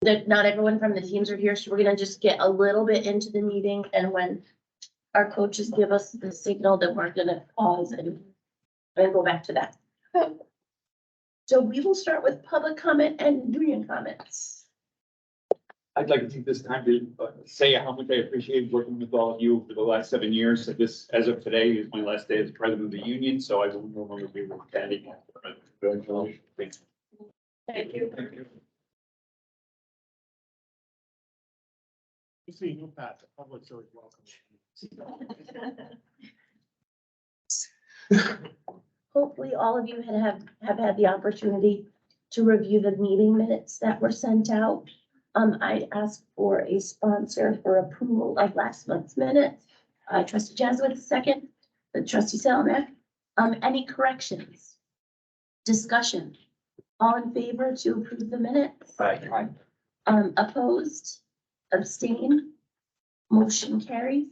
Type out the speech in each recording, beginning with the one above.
That not everyone from the teams are here, so we're gonna just get a little bit into the meeting, and when our coaches give us the signal, that we're gonna pause and go back to that. So we will start with public comment and union comments. I'd like to take this time to say how much I appreciate working with all of you for the last 7 years. This, as of today, is my last day as president of the union, so I will no longer be with Patty. Thank you. Thank you. Thank you. You see, you Pat, the public's always welcome. Hopefully, all of you have had the opportunity to review the meeting minutes that were sent out. I asked for a sponsor for approval of last month's minutes. Trustee Jasmine, second, trustee Selmack. Any corrections? Discussion? All in favor to approve the minutes? Aye. Opposed? Abstain? Motion carries.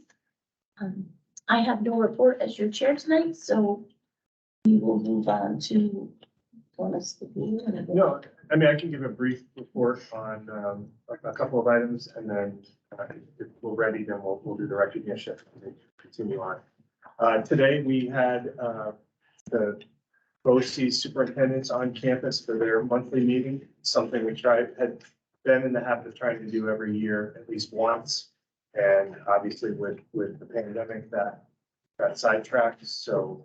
I have no report as your chair tonight, so we will move on to. No, I mean, I can give a brief report on a couple of items, and then if we're ready, then we'll do the recognition and continue on. Today, we had the BOCES superintendents on campus for their monthly meeting, something we had been in the habit of trying to do every year at least once. And obviously with the pandemic that got sidetracked, so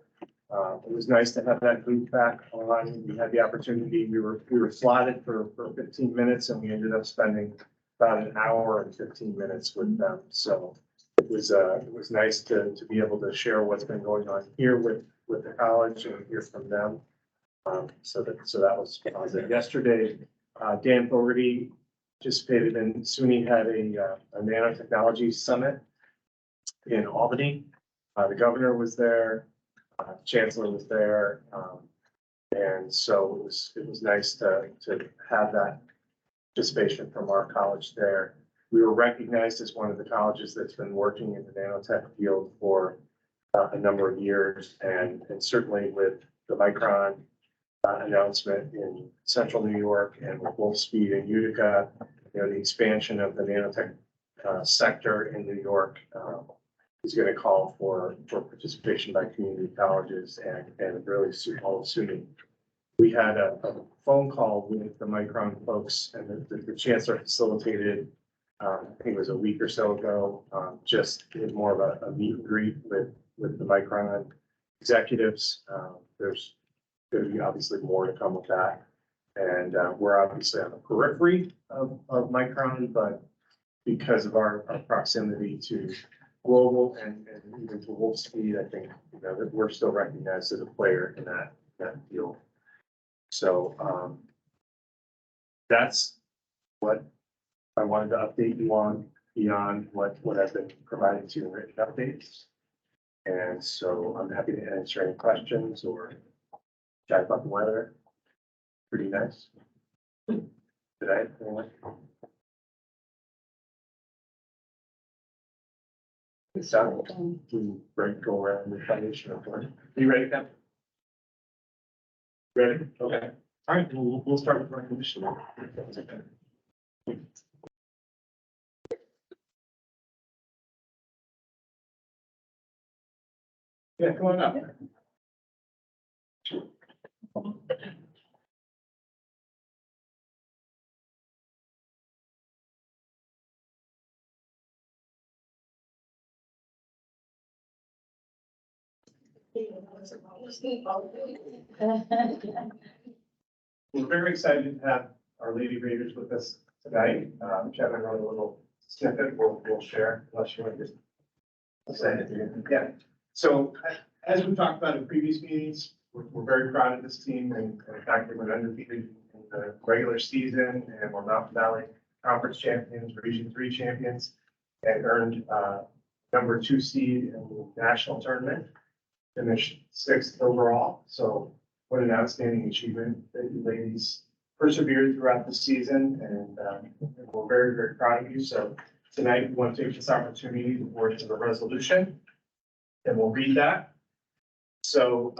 it was nice to have that group back on. We had the opportunity, we were slotted for 15 minutes, and we ended up spending about an hour and 15 minutes with them. So it was nice to be able to share what's been going on here with the college and hear from them. So that was positive. Yesterday, Dan Fogarty participated in, SUNY had a nanotechnology summit in Albany. The governor was there, chancellor was there, and so it was nice to have that participation from our college there. We were recognized as one of the colleges that's been working in the nanotech field for a number of years, and certainly with the Micron announcement in central New York and with Wolfspeed and Utica, the expansion of the nanotech sector in New York is going to call for participation by community colleges and really all of SUNY. We had a phone call with the Micron folks, and the chancellor facilitated, I think it was a week or so ago, just in more of a meet and greet with the Micron executives. There's going to be obviously more to come with that. And we're obviously on the periphery of Micron, but because of our proximity to global and even to Wolfspeed, I think that we're still recognized as a player in that field. So that's what I wanted to update you on beyond what I've been providing to you in written updates. And so I'm happy to answer any questions or chat about the weather. Pretty nice. Did I? It's done. Go around the foundation of work. Are you ready, Cap? Ready? Okay. All right, we'll start with recognition. Yeah, come on up. We're very excited to have our Lady Raiders with us tonight. Kevin wrote a little snippet we'll share, unless you want to just say it. Yeah. So as we talked about in previous meetings, we're very proud of this team, and in fact, they went undefeated in the regular season, and we're Mountain Valley Conference champions, Region 3 champions, and earned number 2 seed in the national tournament. Finished 6th overall. So what an outstanding achievement that you ladies persevered throughout the season, and we're very, very proud of you. So tonight we want to take this opportunity to board to the resolution, and we'll read that. So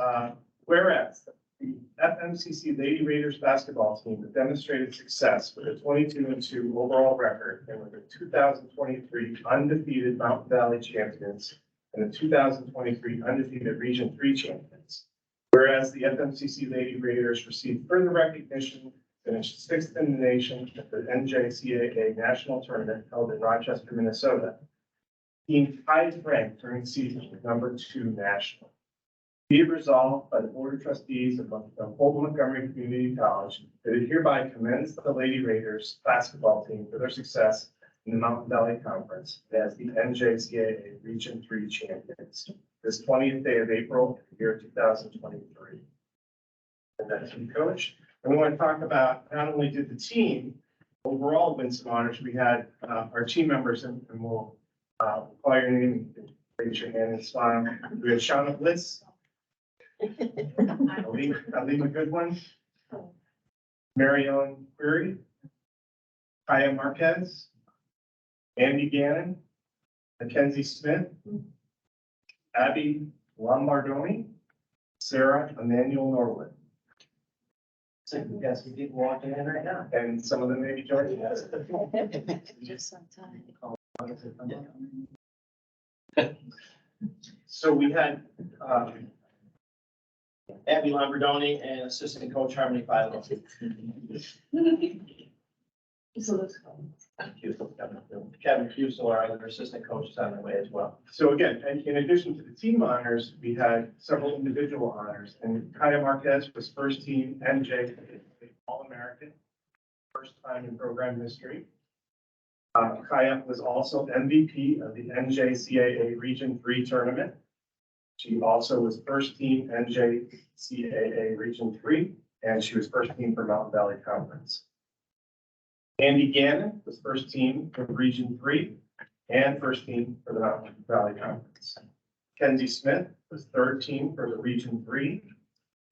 whereas the FMCC Lady Raiders basketball team that demonstrated success with a 22-2 overall record and with the 2023 undefeated Mountain Valley champions and the 2023 undefeated Region 3 champions. Whereas the FMCC Lady Raiders received further recognition, finished sixth in the nation at the NJCAA National Tournament held in Rochester, Minnesota. Team highest ranked during the season with #2 national. Be it resolved by the Board of Trustees of Fulton-Montgomery Community College that it hereby commends the Lady Raiders basketball team for their success in the Mountain Valley Conference as the NJCAA Region 3 champions this 20th day of April, year 2023. And that's the coach. And we want to talk about not only did the team overall win some honors, we had our team members, and we'll call your name and raise your hand and smile. We had Shauna Bliss, Alima Goodwin, Mary Ellen Query, Kaya Marquez, Andy Gannon, Mackenzie Smith, Abby Lombardoni, Sarah Emmanuel Norwood. So yes, we did walk in right now. And some of them may be joining us. Just sometime. So we had, Abby Lombardoni and assistant coach Harmony Philo. Kevin Cusel, our other assistant coach, is on the way as well. so again, and in addition to the team honors, we had several individual honors. And Kaya Marquez was first team NJ All-American, first time in program history. Kaya was also MVP of the NJCAA Region 3 tournament. She also was first team NJCAA Region 3, and she was first team for Mountain Valley Conference. Andy Gannon was first team for Region 3 and first team for the Mountain Valley Conference. Kenzie Smith was third team for the Region 3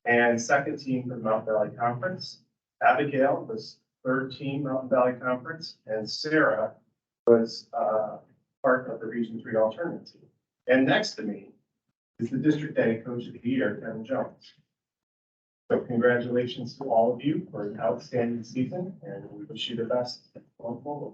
and second team for the Mountain Valley Conference. Abigail was third team Mountain Valley Conference, and Sarah was part of the Region 3 alternate team. And next to me is the District A Coach of the Year, Kevin Jones. So congratulations to all of you for an outstanding season, and we wish you the best going forward.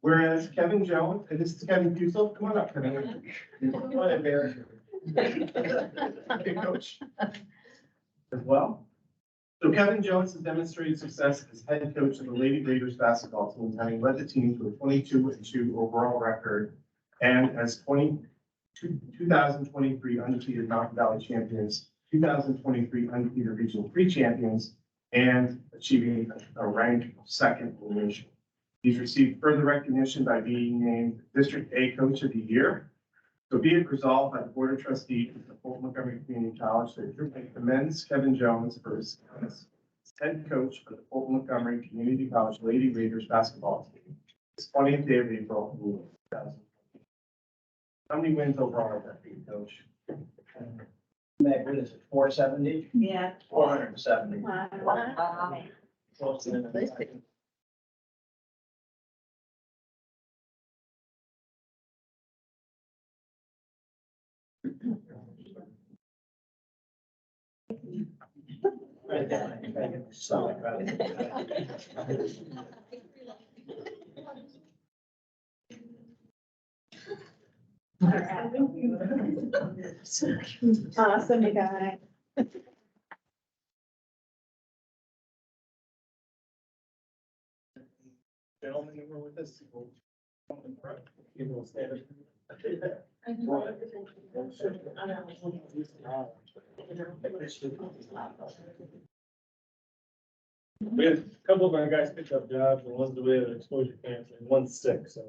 Whereas Kevin Jones, and this is Kevin Cusel, come on up, Kevin. Come on in, Mayor. Okay, Coach. As well. So Kevin Jones has demonstrated success as head coach of the Lady Raiders basketball team, having led the team to a 22-2 overall record and as 2023 undefeated Mountain Valley champions, 2023 undefeated Region 3 champions, and achieving a rank of second in the nation. He's received further recognition by being named District A Coach of the Year. So be it resolved by the Board of Trustees of the Fulton-Montgomery Community College that it commends Kevin Jones for his success as head coach for the Fulton-Montgomery Community College Lady Raiders basketball team. This 20th day of April, 2020. How many wins overall is that being, Coach? Meg, what is it, 470? Yeah. 470. Wow. Close to the- Right there. So, Awesome, you guys. Gentlemen who were with us. We had a couple of our guys picked up jobs, and one's away at exposure camps, and one's sick, so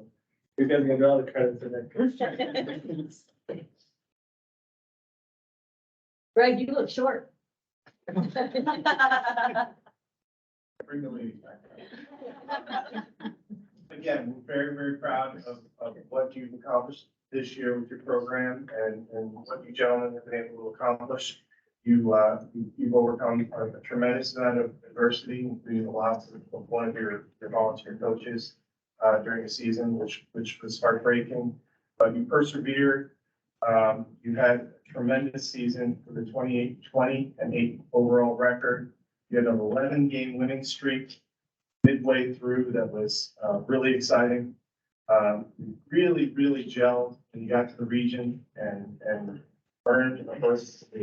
you guys can get all the credit for that. Greg, you look short. Bring the ladies back. Again, we're very, very proud of what you've accomplished this year with your program and what you gentlemen have been able to accomplish. You've overcome a tremendous amount of adversity, including the loss of one of your volunteer coaches during the season, which was heartbreaking, but you persevered. You had a tremendous season for the 20 and 8 overall record. You had an 11-game winning streak midway through that was really exciting. Really gelled when you got to the region and earned a berth to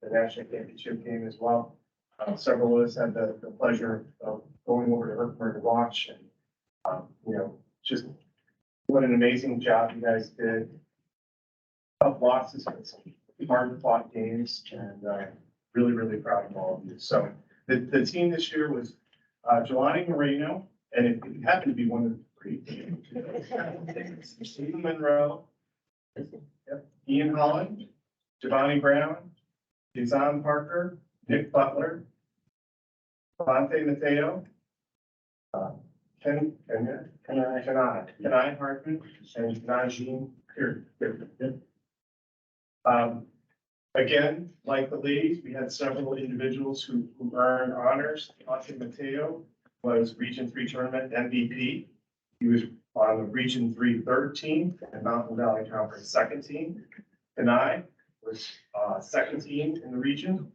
the national championship game as well. Several of us had the pleasure of going over to Herkimer to watch and, just what an amazing job you guys did. Tough losses, but some hard fought games, and really proud of all of you. So the team this year was Jelani Moreno, and it happened to be one of the 3 Stephen Monroe, Ian Holland, Giovanni Brown, Jason Parker, Nick Butler, Fonte Mateo, Kenai Hartman, and Najee here. Again, like the ladies, we had several individuals who earned honors. Fonte Mateo was Region 3 tournament MVP. He was on the Region 3 third team and Mountain Valley Conference second team. Kenai was second team in the region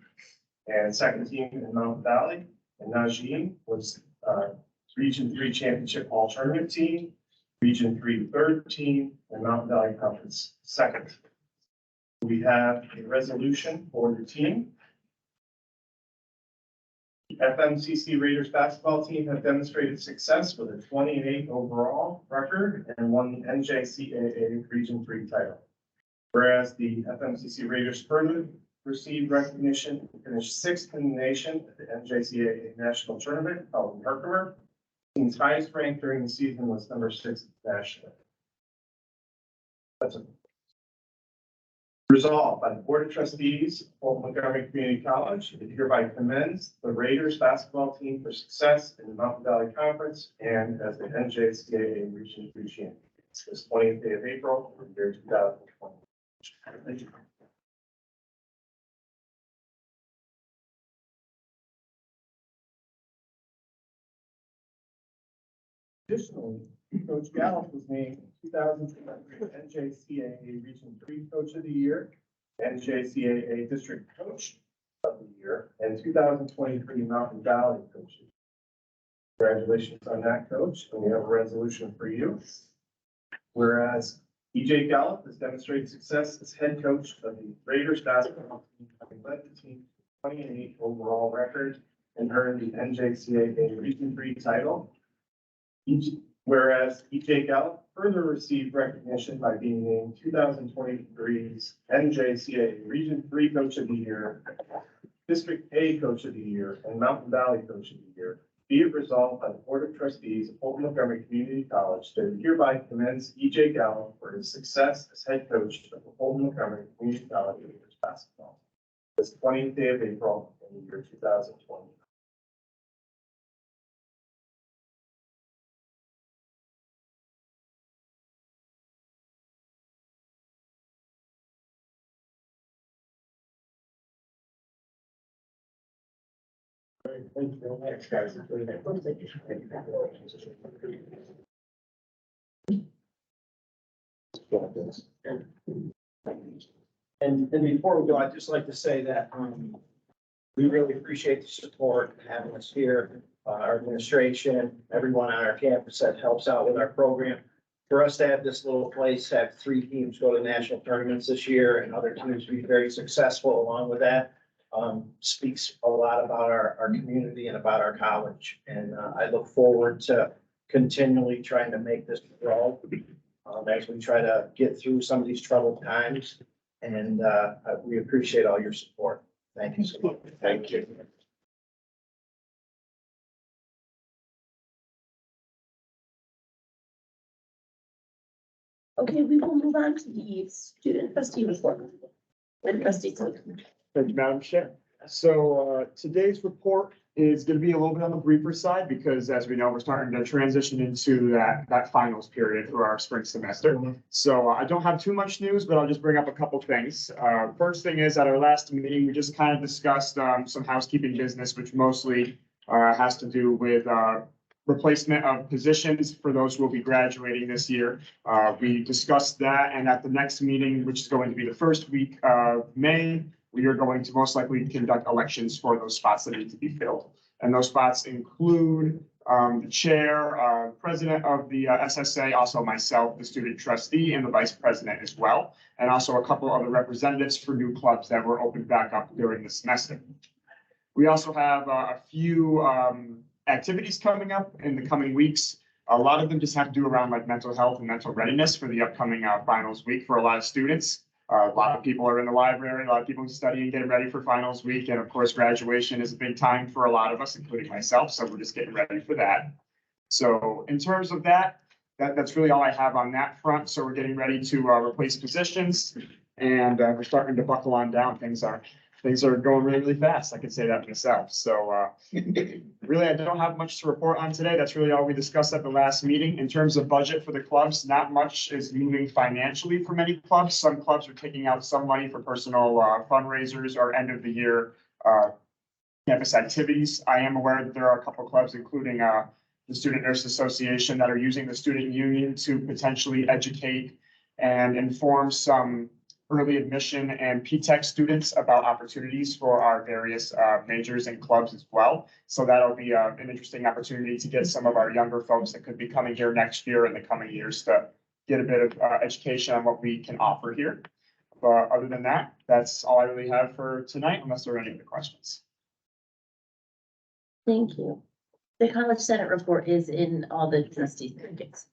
and second team in Mountain Valley. And Najee was Region 3 championship all tournament team, Region 3 third team, and Mountain Valley Conference second. We have a resolution for the team. The FMCC Raiders basketball team have demonstrated success with a 20-8 overall record and won the NJCAA Region 3 title. Whereas the FMCC Raiders further received recognition and finished 6th in the nation at the NJCAA National Tournament held in Herkimer. The team's highest rank during the season was number 6 nationally. That's a resolved by the Board of Trustees of Fulton-Montgomery Community College. It hereby commends the Raiders basketball team for success in the Mountain Valley Conference and as the NJCAA Region 3 champions this 20th day of April of the year 2020. Thank you. Additionally, Coach Gallup was named 2023 NJCAA Region 3 Coach of the Year, NJCAA District Coach of the Year, and 2023 Mountain Valley Coach. Congratulations on that, Coach, and we have a resolution for you. Whereas EJ Gallup has demonstrated success as head coach of the Raiders basketball team, having led the team to 28 overall record and earned the NJCAA Region 3 title. Whereas EJ Gallup further received recognition by being named 2023's NJCAA Region 3 Coach of the Year, District A Coach of the Year, and Mountain Valley Coach of the Year. Be it resolved by the Board of Trustees of Fulton-Montgomery Community College that it hereby commends EJ Gallup for his success as head coach of the Fulton-Montgomery Community College Raiders basketball this 20th day of April in the year 2020. Thank you. Thanks, guys. And before we go, I'd just like to say that, we really appreciate the support and having us here, our administration, everyone on our campus that helps out with our program. For us to have this little place, have 3 teams go to national tournaments this year and other teams be very successful along with that, speaks a lot about our community and about our college. And I look forward to continually trying to make this grow as we try to get through some of these troubled times. And we appreciate all your support. Thank you so much. Thank you. Okay, we will move on to the student trustee report. And trustee Fulton. Thank you, Madam Chair. So today's report is going to be a little bit on the briefer side because as we know, we're starting to transition into that finals period for our spring semester. So I don't have too much news, but I'll just bring up a couple things. First thing is at our last meeting, we just kind of discussed some housekeeping business, which mostly has to do with replacement of positions for those who will be graduating this year. We discussed that, and at the next meeting, which is going to be the first week of May, we are going to most likely conduct elections for those spots that need to be filled. And those spots include the chair, president of the SSA, also myself, the student trustee, and the vice president as well, and also a couple other representatives for new clubs that were opened back up during the semester. We also have a few activities coming up in the coming weeks. A lot of them just have to do around like mental health and mental readiness for the upcoming finals week for a lot of students. A lot of people are in the library, a lot of people studying, getting ready for finals week. And of course, graduation is a big time for a lot of us, including myself. So we're just getting ready for that. So in terms of that's really all I have on that front. So we're getting ready to replace positions and we're starting to buckle on down. Things are going really, really fast. I can say that myself. So really, I don't have much to report on today. That's really all we discussed at the last meeting. In terms of budget for the clubs, not much is moving financially for many clubs. Some clubs are taking out some money for personal fundraisers or end of the year campus activities. I am aware that there are a couple clubs, including the Student Nurse Association, that are using the student union to potentially educate and inform some early admission and P-Tech students about opportunities for our various majors and clubs as well. So that'll be an interesting opportunity to get some of our younger folks that could be coming here next year and the coming years to get a bit of education on what we can offer here. But other than that, that's all I really have for tonight, unless there are any other questions. Thank you. The College Senate report is in all the trustees' packets.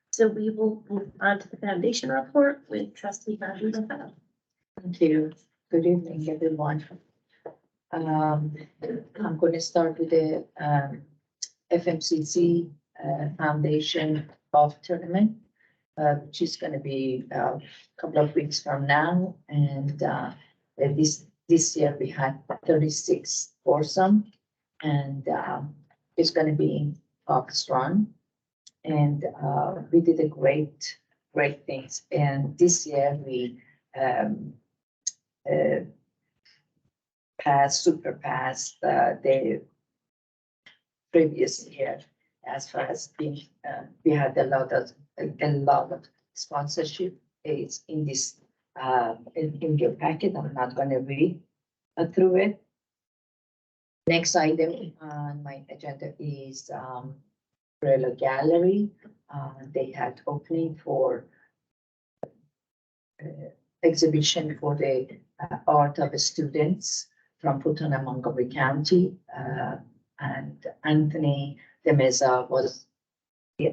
So we will move on to the foundation report with trustee Raju. Thank you. Good evening, everyone. I'm going to start with the FMCC Foundation Golf Tournament, which is going to be a couple of weeks from now. And this year we had 36 foursome, and it's going to be in Fox Run. And we did a great things. And this year we surpassed the previous year as far as being, we had a lot of sponsorship is in this in your packet. I'm not going to read through it. Next item on my agenda is Umbrella Gallery. They had opening for exhibition for the art of students from Fulton-Montgomery County, and Anthony de Meza was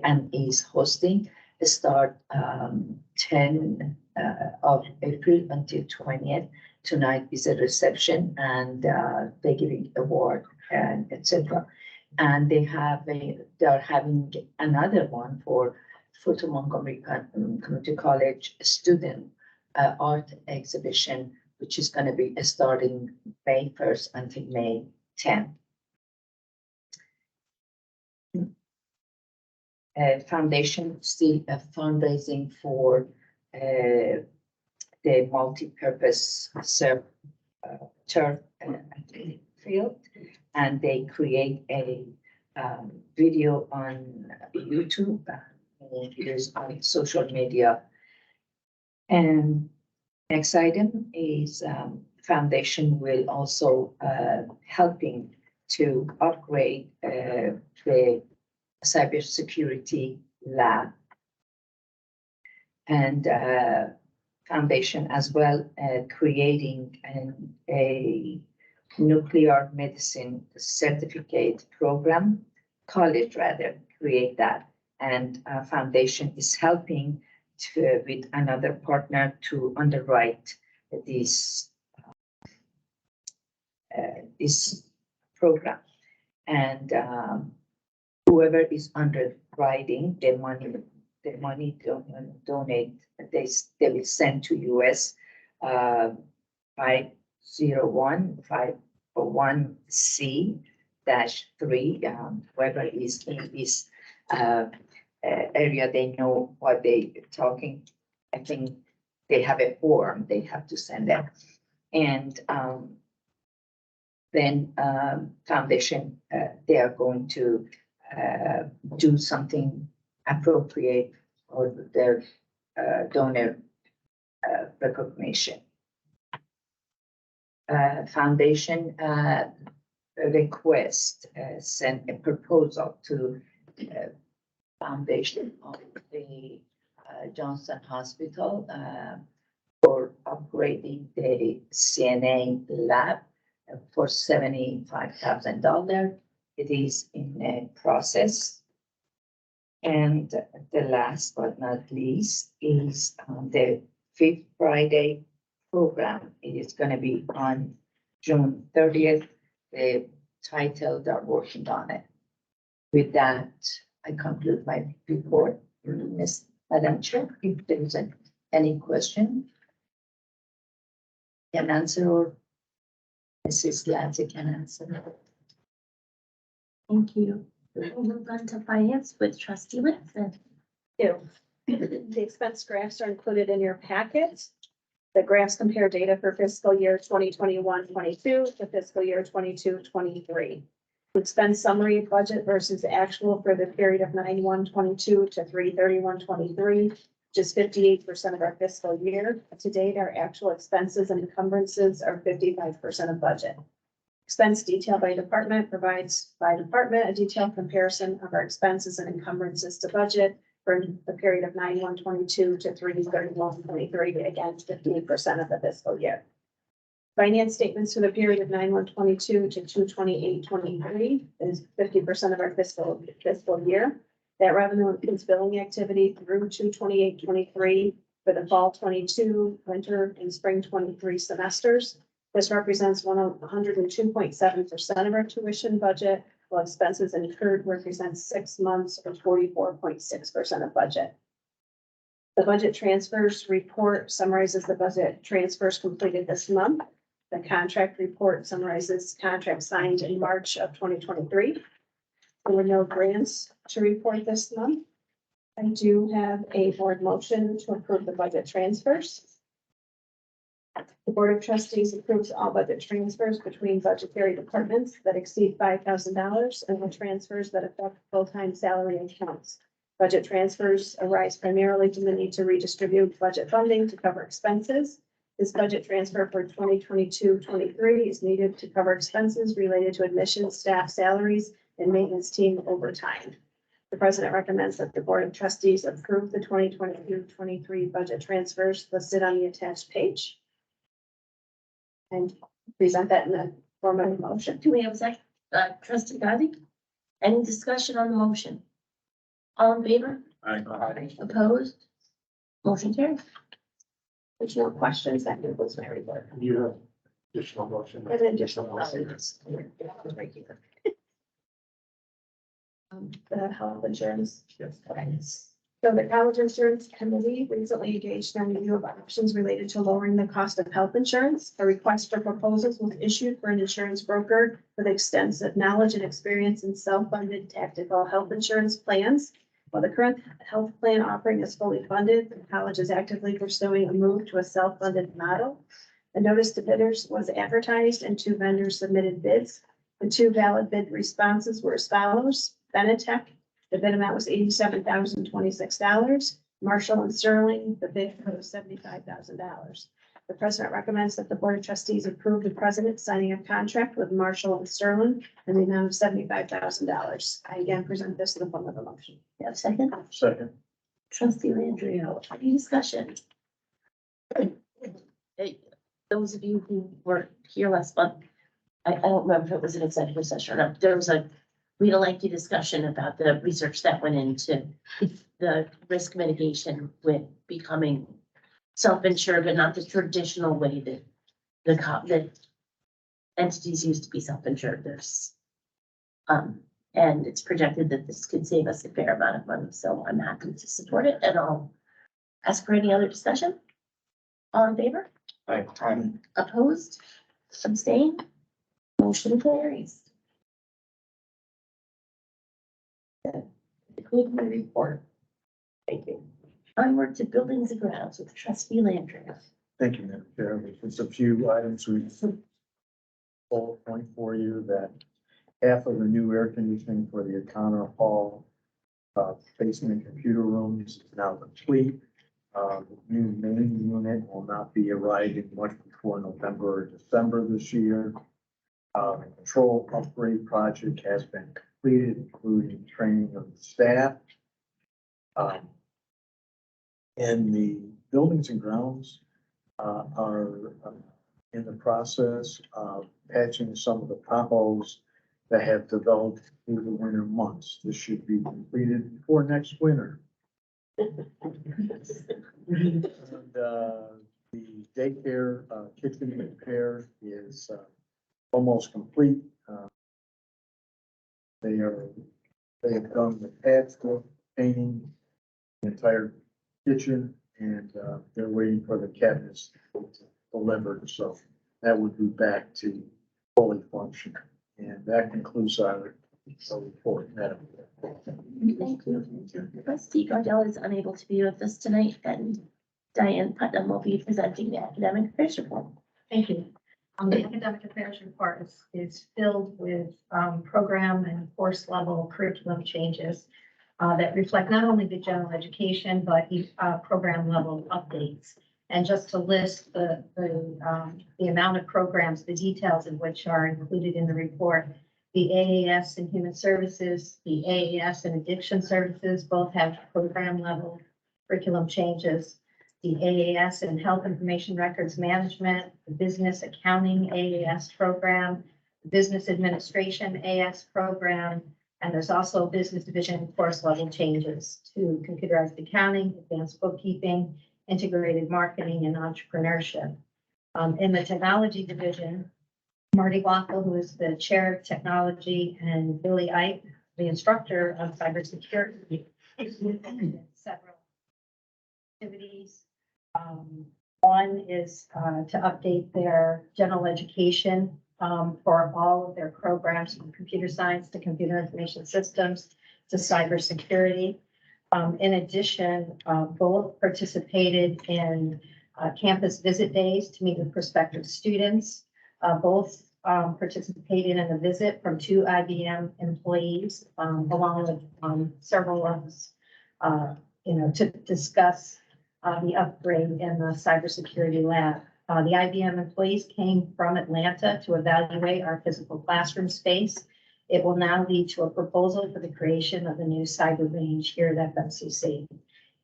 and is hosting. Start 10 of April until 20th. Tonight is a reception, and they're giving award and etc. And they are having another one for Fulton-Montgomery Community College student art exhibition, which is going to be starting May 1st until May 10th. Foundation still fundraising for the multi-purpose turf athletic field, and they create a video on YouTube, videos on social media. And next item is foundation will also helping to upgrade the cybersecurity lab, and foundation as well creating a nuclear medicine certificate program, college rather create that, and foundation is helping with another partner to underwrite this program, and whoever is underwriting the money donate, they will send to US 501C 3, whoever is in this area, they know what they talking. I think they have a form they have to send out. And then foundation, they are going to do something appropriate for their donor recognition. Foundation request send a proposal to foundation of the Johnson Hospital for upgrading the CNA lab for $75,000. It is in a process. And the last but not least is the Fifth Friday program. It is going to be on June 30th. The title, they're working on it. With that, I conclude my report. Ms. Madam Chair, if there is any question, can answer, or Mrs. Lancy can answer. Thank you. We'll move on to finance with trustee Whitson. The expense graphs are included in your packet. The graphs compare data for fiscal year 2021-22 to fiscal year 22-23. Expense summary budget versus actual for the period of 9/1/22 to 3/31/23, which is 58% of our fiscal year. To date, our actual expenses and encumbrances are 55% of budget. Expense detail by department provides by department a detailed comparison of our expenses and encumbrances to budget for the period of 9/1/22 to 3/31/23, again, 58% of the fiscal year. Finance statements for the period of 9/1/22 to 2/28/23 is 50% of our fiscal year. That revenue includes billing activity through 2/28/23 for the fall 22, winter and spring 23 semesters. This represents 102.7% of our tuition budget, while expenses incurred represents 6 months or 44.6% of budget. The budget transfers report summarizes the budget transfers completed this month. The contract report summarizes contracts signed in March of 2023. There were no grants to report this month. I do have a board motion to approve the budget transfers. The Board of Trustees approves all budget transfers between budgetary departments that exceed $5,000 and the transfers that affect full-time salary accounts. Budget transfers arise primarily from the need to redistribute budget funding to cover expenses. This budget transfer for 2022-23 is needed to cover expenses related to admissions, staff salaries, and maintenance team overtime. The president recommends that the Board of Trustees approve the 2022-23 budget transfers listed on the attached page. And present that in the form of a motion. Do we have a second? Trustee Gazi? Any discussion on the motion? All in favor? Opposed? Motion carries. There's no questions. That concludes my report. You have additional motion. And an additional motion. Right here. The health insurance. Yes. So the College Insurance Committee recently engaged in a review of options related to lowering the cost of health insurance. A request for proposals was issued for an insurance broker with extensive knowledge and experience in self-funded tactical health insurance plans. While the current health plan offering is fully funded, the college is actively pursuing a move to a self-funded model. A notice to bidders was advertised and 2 vendors submitted bids. The 2 valid bid responses were as follows. Benetech, the bid amount was $87,026. Marshall and Sterling, the bid was $75,000. The president recommends that the Board of Trustees approve the president signing a contract with Marshall and Sterling in the amount of $75,000. I again present this in the form of a motion. You have a second? Second. Trustee Landrio, any discussion? Hey, those of you who were here last month, I don't remember if it was an executive session or not. There was we had a lengthy discussion about the research that went into the risk mitigation with becoming self-insured, but not the traditional way that the entities used to be self-insured. And it's projected that this could save us a fair amount of money, so I'm happy to support it, and I'll ask for any other discussion. All in favor? Aye. Opposed? Abstained? Motion carries. conclude my report. Thank you. Onward to buildings and grounds with trustee Landry. Thank you, Madam Chair. Just a few items we bullet point for you that half of the new air conditioning for the O'Connor Hall basement computer rooms is now complete. New main unit will not be arriving much before November or December this year. Control upgrade project has been completed, including training of the staff. And the buildings and grounds are in the process of patching some of the potholes that have developed through the winter months. This should be completed before next winter. And, the daycare kitchen repair is almost complete. They have done the patchwork, painting the entire kitchen, and they're waiting for the cabinets delivered. So that would be back to fully functional. And that concludes our report, Madam Chair. Thank you. Trustee Gardella is unable to be with us tonight, and Diane Putnam will be presenting the academic affairs report. Thank you. The academic affairs report is filled with program and course level curriculum changes that reflect not only the general education, but program level updates. And just to list the amount of programs, the details of which are included in the report. The AAS in Human Services, the AAS in Addiction Services, both have program level curriculum changes. The AAS in Health Information Records Management, the Business Accounting AAS program, the Business Administration AAS program, and there's also Business Division course level changes to computerized accounting, advanced bookkeeping, integrated marketing, and entrepreneurship. In the Technology Division, Marty Waffle, who is the chair of technology, and Billy Ike, the instructor of cybersecurity, several activities. One is to update their general education for all of their programs, from computer science to computer information systems to cybersecurity. In addition, both participated in campus visit days to meet with prospective students. Both participated in a visit from 2 IBM employees, along with several of us, to discuss the upgrade in the cybersecurity lab. The IBM employees came from Atlanta to evaluate our physical classroom space. It will now lead to a proposal for the creation of the new cyber range here at FMCC.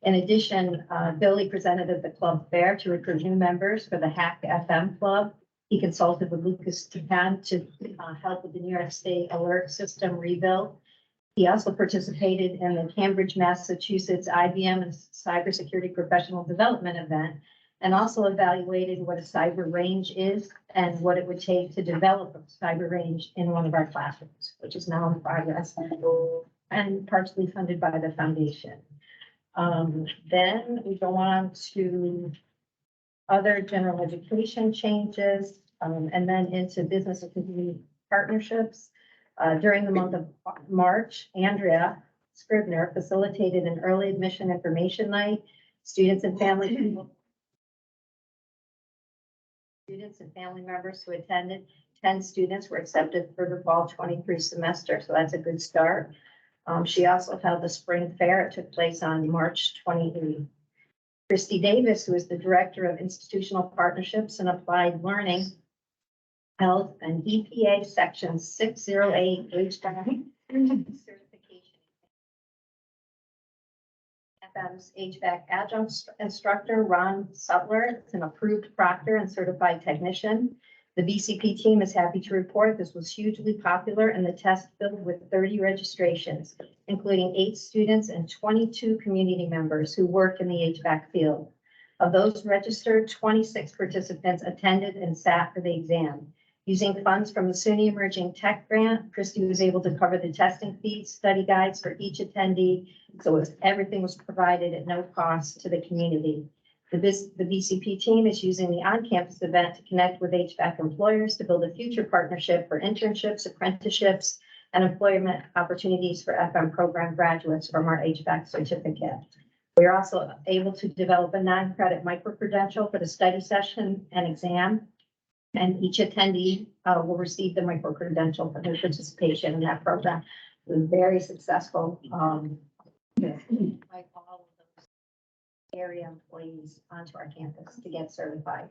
In addition, Billy presented at the club fair to recruit new members for the Hack FM Club. He consulted with Lucas Tapan to help with the New York State alert system rebuild. He also participated in the Cambridge, Massachusetts IBM and Cybersecurity Professional Development event, and also evaluated what a cyber range is and what it would take to develop a cyber range in one of our classrooms, which is now in progress and partially funded by the foundation. Then we go on to other general education changes, and then into business and community partnerships. During the month of March, Andrea Scribner facilitated an early admission information night. Students and family members who attended, 10 students were accepted for the fall 23 semester, so that's a good start. She also held the spring fair. It took place on March 28th. Christy Davis, who is the Director of Institutional Partnerships and Applied Learning, held an EPA Section 608 HVAC certification. FM's HVAC adjunct instructor, Ron Sutler, is an approved proctor and certified technician. The BCP team is happy to report this was hugely popular, and the test filled with 30 registrations, including 8 students and 22 community members who work in the HVAC field. Of those registered, 26 participants attended and sat for the exam. Using funds from the SUNY Emerging Tech Grant, Christy was able to cover the testing fees, study guides for each attendee, so everything was provided at no cost to the community. The BCP team is using the on-campus event to connect with HVAC employers to build a future partnership for internships, apprenticeships, and employment opportunities for FM program graduates from our HVAC certificate. We are also able to develop a non-credit micro-credential for the study session and exam. And each attendee will receive the micro-credential for their participation in that program. It was very successful. Like all of those area employees onto our campus to get certified.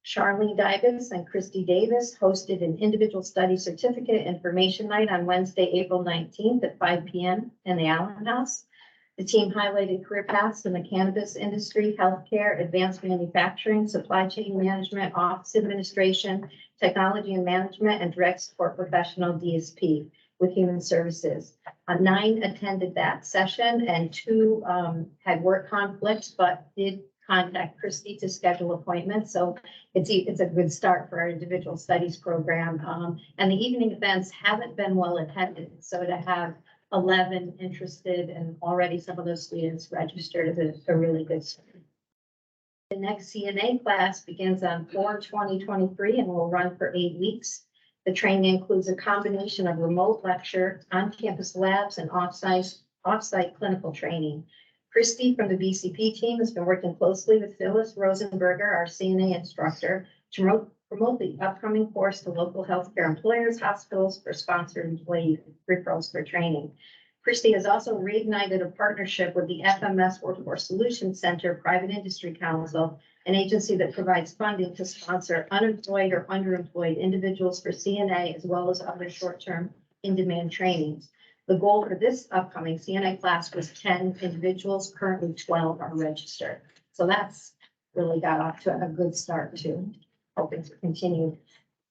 Charlene Davis and Christy Davis hosted an individual study certificate information night on Wednesday, April 19th at 5 p.m. in the Allen House. The team highlighted career paths in the cannabis industry, healthcare, advanced manufacturing, supply chain management, office administration, technology and management, and direct support professional DSP with human services. 9 attended that session and 2 had work conflicts, but did contact Christy to schedule appointments. So it's a good start for our individual studies program. And the evening events haven't been well attended. So to have 11 interested and already some of those students registered is a really good start. The next CNA class begins on 4/2023 and will run for 8 weeks. The training includes a combination of remote lecture, on-campus labs, and off-site clinical training. Christy from the BCP team has been working closely with Phyllis Rosenberger, our CNA instructor, to promote the upcoming course to local healthcare employers, hospitals for sponsored employee referrals for training. Christy has also reignited a partnership with the FMS Workforce Solutions Center Private Industry Council, an agency that provides funding to sponsor unemployed or underemployed individuals for CNA, as well as other short-term in-demand trainings. The goal for this upcoming CNA class was 10 individuals. Currently 12 are registered. So that's really got off to a good start too. Hoping to continue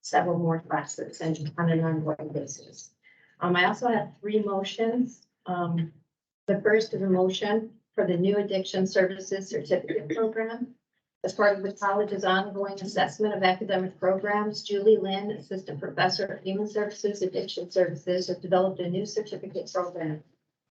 several more classes and on an ongoing basis. I also have 3 motions. The first is a motion for the new addiction services certificate program. As part of the college's ongoing assessment of academic programs, Julie Lynn, Assistant Professor of Human Services, Addiction Services, has developed a new certificate program to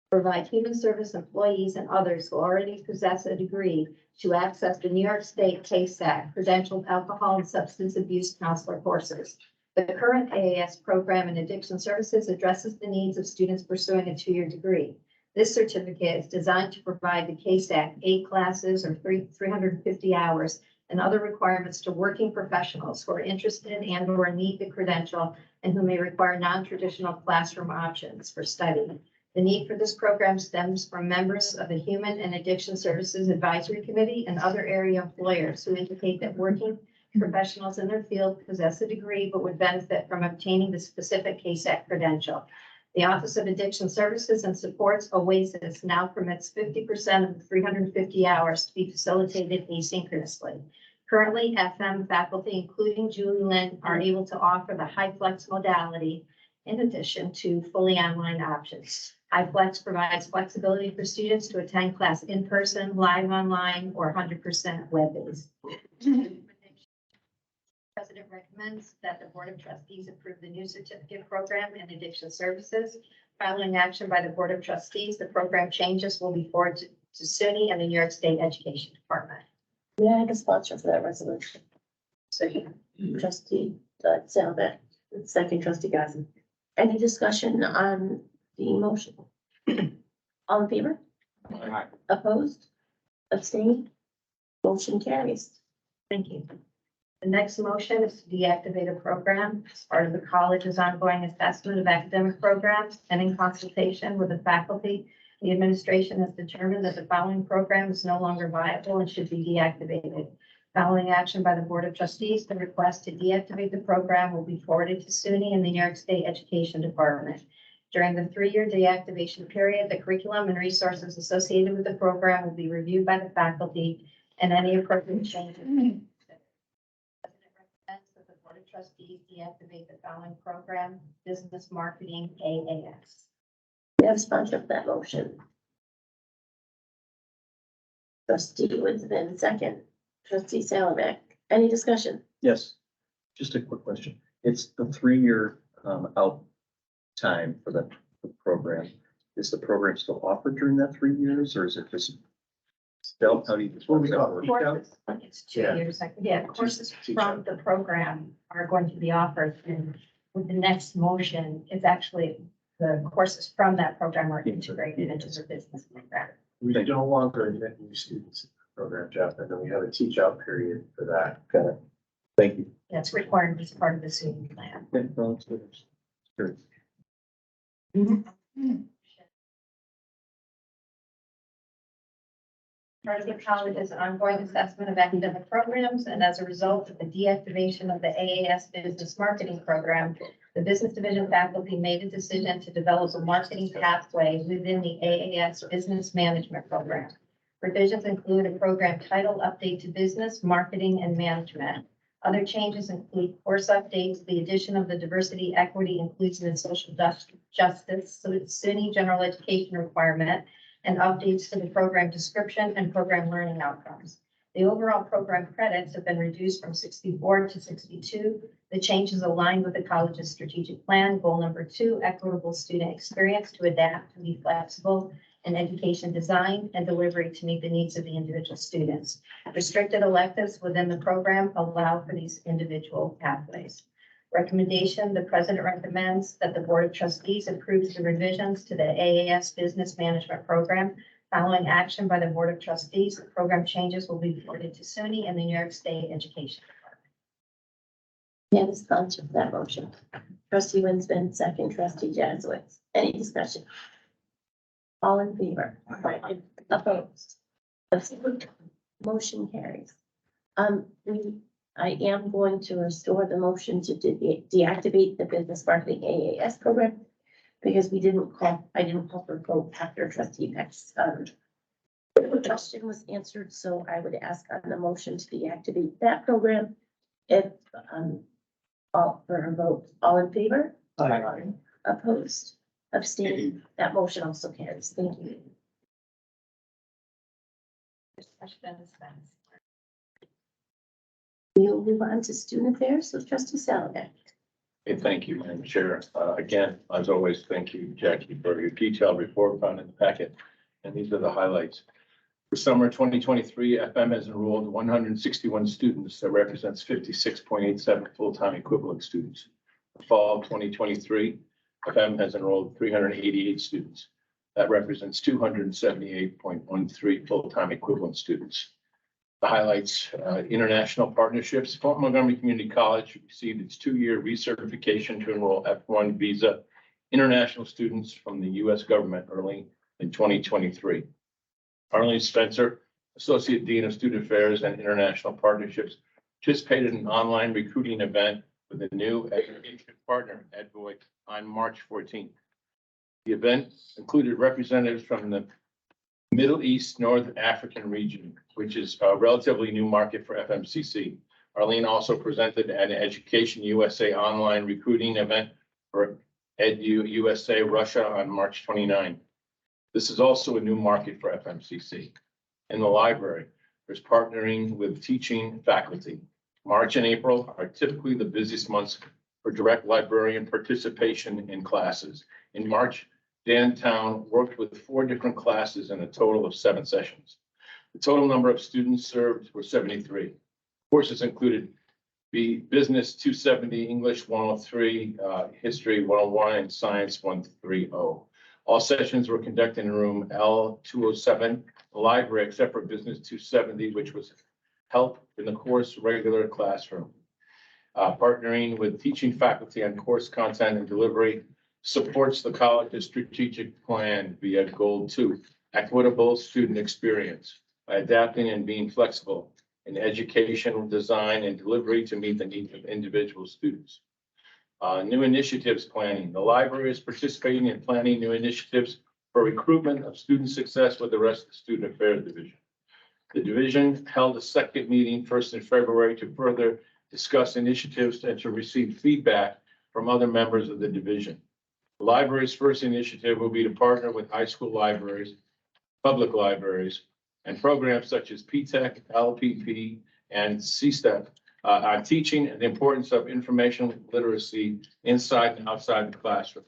provide human service employees and others who already possess a degree to access the New York State KSAC, Credentialed Alcohol and Substance Abuse Counselor courses. The current AAS program in addiction services addresses the needs of students pursuing a 2-year degree. This certificate is designed to provide the KSAC 8 classes or 350 hours and other requirements to working professionals who are interested and or need the credential and who may require non-traditional classroom options for study. The need for this program stems from members of the Human and Addiction Services Advisory Committee and other area employers who indicate that working professionals in their field possess a degree but would benefit from obtaining the specific KSAC credential. The Office of Addiction Services and Supports OASIS now permits 50% of the 350 hours to be facilitated asynchronously. Currently, FM faculty, including Julie Lynn, are able to offer the HighFlex modality in addition to fully online options. HighFlex provides flexibility for students to attend class in person, live online, or 100% web-based. President recommends that the Board of Trustees approve the new certificate program in addiction services. Following action by the Board of Trustees, the program changes will be forwarded to SUNY and the New York State Education Department. May I have a sponsor for that resolution? Second. Trustee Salvack, second trustee Gaza. Any discussion on the motion? All in favor? Aye. Opposed? Abstained? Motion carries. Thank you. The next motion is to deactivate a program as part of the college's ongoing assessment of academic programs and in consultation with the faculty. The administration has determined that the following program is no longer viable and should be deactivated. Following action by the Board of Trustees, the request to deactivate the program will be forwarded to SUNY and the New York State Education Department. During the 3-year deactivation period, the curriculum and resources associated with the program will be reviewed by the faculty and any appropriate changes. That the Board of Trustees deactivate the following program, Business Marketing AAS. We have a sponsor for that motion. Trustee Winston, second. Trustee Salvack. Any discussion? Yes, just a quick question. It's the 3-year out time for the program. Is the program still offered during that 3 years, or is it just? How do you? Courses, it's 2 Yeah. years. Courses from the program are going to be offered in with the next motion, it's actually the courses from that program are integrated into the business program. We no longer admit new students in the program, Jeff, and then we have a teach out period for that. Got it. Thank you. That's required as part of the student plan. Okay, well, that's good. Sure. Part of the college's ongoing assessment of academic programs, and as a result of the deactivation of the AAS Business Marketing Program, the Business Division faculty made a decision to develop a marketing pathway within the AAS Business Management Program. Revisions include a program title update to business, marketing, and management. Other changes include course updates, the addition of the diversity, equity, inclusion, and social justice, so it's SUNY general education requirement, and updates to the program description and program learning outcomes. The overall program credits have been reduced from 64 to 62. The changes align with the college's strategic plan. Goal number 2, equitable student experience to adapt to be flexible in education design and delivery to meet the needs of the individual students. Restricted electives within the program allow for these individual pathways. Recommendation, the president recommends that the Board of Trustees approves the revisions to the AAS Business Management Program. Following action by the Board of Trustees, the program changes will be reported to SUNY and the New York State Education Department. May I have a sponsor for that motion? Trustee Winston, second trustee Jazzowitz. Any discussion? All in favor? Opposed? Abstained? Motion carries. I am going to restore the motion to deactivate the business marketing AAS program because I didn't call for vote after trustee Peck's, question was answered. So I would ask on the motion to deactivate that program. If, all for a vote, all in favor? Aye. Opposed? Abstained? That motion also carries. Thank you. Discussion dispense. We'll move on to student affairs. So trustee Salavik. Hey, thank you, Madam Chair. Again, as always, thank you, Jackie, for your detailed report found in the packet. And these are the highlights. For summer 2023, FM has enrolled 161 students. That represents 56.87 full-time equivalent students. For fall 2023, FM has enrolled 388 students. That represents 278.13 full-time equivalent students. The highlights, international partnerships. Fulton-Montgomery Community College received its 2-year recertification to enroll F1 visa international students from the U.S. government early in 2023. Arlene Spencer, Associate Dean of Student Affairs and International Partnerships, participated in an online recruiting event with a new education partner, EdVoy, on March 14th. The event included representatives from the Middle East North African region, which is a relatively new market for FMCC. Arlene also presented at an Education USA online recruiting event for EDU USA Russia on March 29. This is also a new market for FMCC. In the library, there's partnering with teaching faculty. March and April are typically the busiest months for direct librarian participation in classes. In March, Downtown worked with 4 different classes in a total of 7 sessions. The total number of students served were 73. Courses included Business 270, English 103, History 101, and Science 130. All sessions were conducted in room L207, the library, except for Business 270, which was held in the course regular classroom. Partnering with teaching faculty on course content and delivery supports the college's strategic plan via Goal 2, equitable student experience, by adapting and being flexible in educational design and delivery to meet the needs of individual students. New initiatives planning. The library is participating in planning new initiatives for recruitment of student success with the rest of the Student Affairs Division. The division held a second meeting first in February to further discuss initiatives and to receive feedback from other members of the division. The library's first initiative will be to partner with high school libraries, public libraries, and programs such as PTEC, LPP, and CSTEP on teaching the importance of information literacy inside and outside the classroom.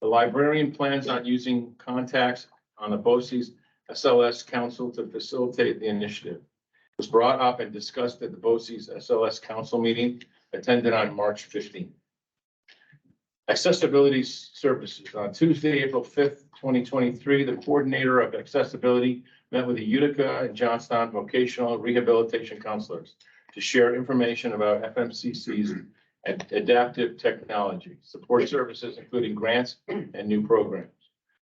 The librarian plans on using contacts on the BOCES SLS Council to facilitate the initiative. It was brought up and discussed at the BOCES SLS Council meeting attended on March 15th. Accessibility Services. On Tuesday, April 5th, 2023, the coordinator of accessibility met with the Utica and Johnstown vocational rehabilitation counselors to share information about FMCC's adaptive technology, support services, including grants and new programs.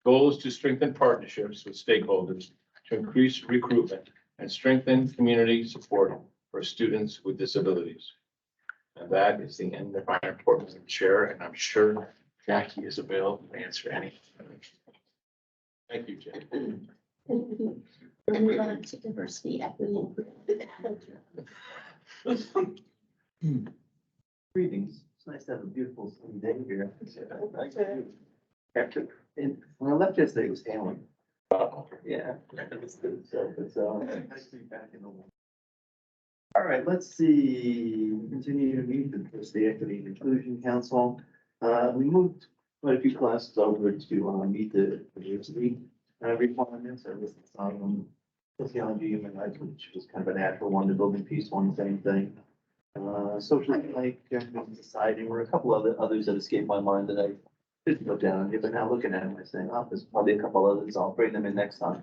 Goal is to strengthen partnerships with stakeholders to increase recruitment and strengthen community support for students with disabilities. And that is the end of my report, Mr. Chair, and I'm sure Jackie is available to answer any. Thank you, Jackie. We'll move on to diversity, equity, and inclusion. Greetings. It's nice to have a beautiful sunny day here. After, when I left yesterday, it was hailing. Yeah. It's good. So it's, nice to be back in the world. All right, let's see, continue to meet the Diversity, Equity and Inclusion Council. We moved quite a few classes over to, meet the diversity requirements. I listed some sociology, human rights, which was kind of a natural one, the building piece one, same thing. Social like society, were a couple others that escaped my mind that I didn't go down here, but now looking at them, I'm saying, oh, there's probably a couple others, I'll bring them in next time.